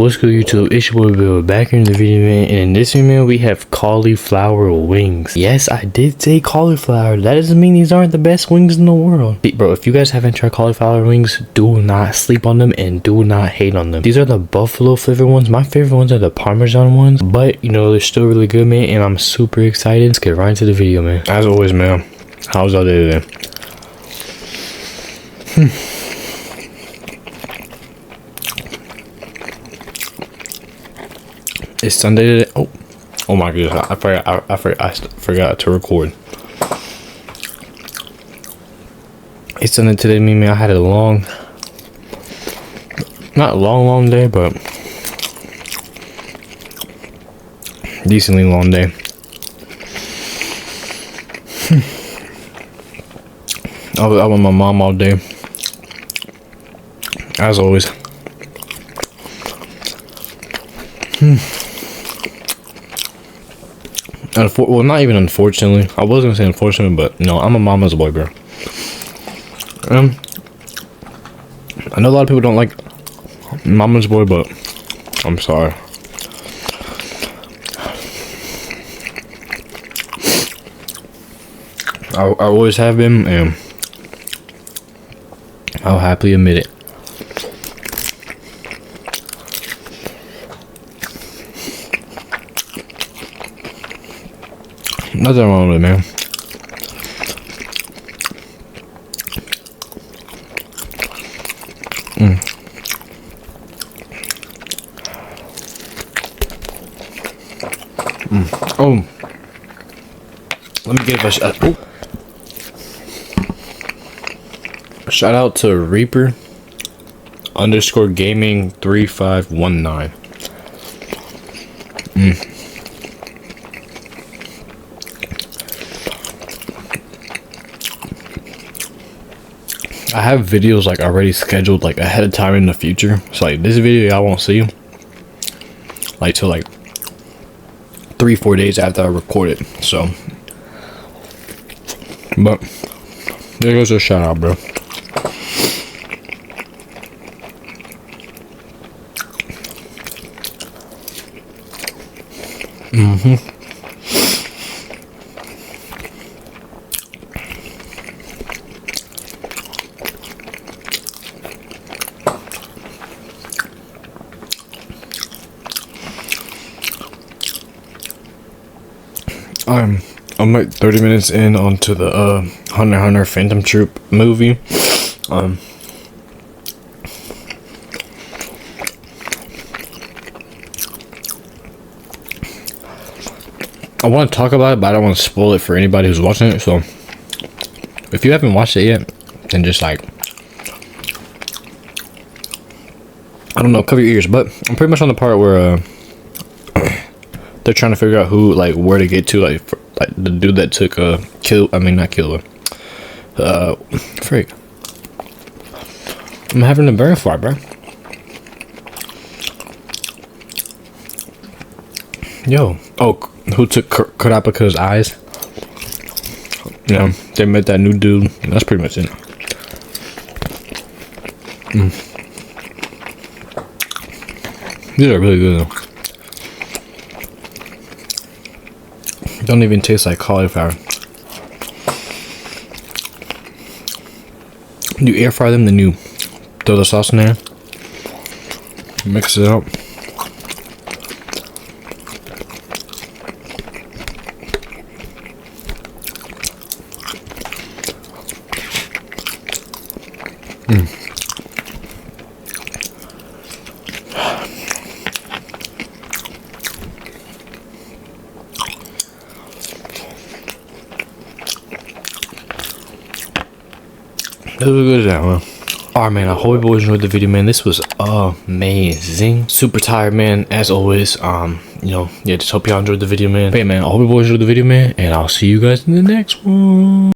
What's good, YouTube? It's your boy Bill back in the video, man. And in this video, man, we have cauliflower wings. Yes, I did say cauliflower. That doesn't mean these aren't the best wings in the world. Bro, if you guys haven't tried cauliflower wings, do not sleep on them and do not hate on them. These are the buffalo flavor ones. My favorite ones are the parmesan ones, but you know, they're still really good, man, and I'm super excited. Let's get right into the video, man. As always, man, how's all day today? It's Sunday today. Oh my goodness! I forgot to record. It's Sunday today, man. I had a long, not long day, but decently long day. I was with my mom all day, as always. Well, not even unfortunately. I was gonna say unfortunately, but no, I'm a mama's boy, bro. I know a lot of people don't like mama's boy, but I'm sorry. I always have been, and I'll happily admit it. Nothing wrong with it, man. Oh, let me give a shout out to Reaper _ gaming 3519. I have videos like already scheduled like ahead of time in the future, so like this video y'all won't see like till like 3-4 days after I record it. So, but there goes a shout out, bro. I'm like 30 minutes in onto the Hunter x Hunter Phantom Troop movie. I want to talk about it, but I don't want to spoil it for anybody who's watching it. So if you haven't watched it yet, then just like, I don't know, cover your ears. But I'm pretty much on the part where they're trying to figure out who, like, where to get to, like the dude that took freak. I'm having a burn fly, bro. Yo, who took Kurapika's eyes? Yeah, they met that new dude. That's pretty much it. These are really good though. Don't even taste like cauliflower. You air fry them, then you throw the sauce in there, mix it up. This was good as that, man. Alright, man, I hope you boys enjoyed the video, man. This was amazing. Super tired, man, as always. You know, yeah, just hope y'all enjoyed the video, man. But yeah, man, I hope you boys enjoyed the video, man, and I'll see you guys in the next one.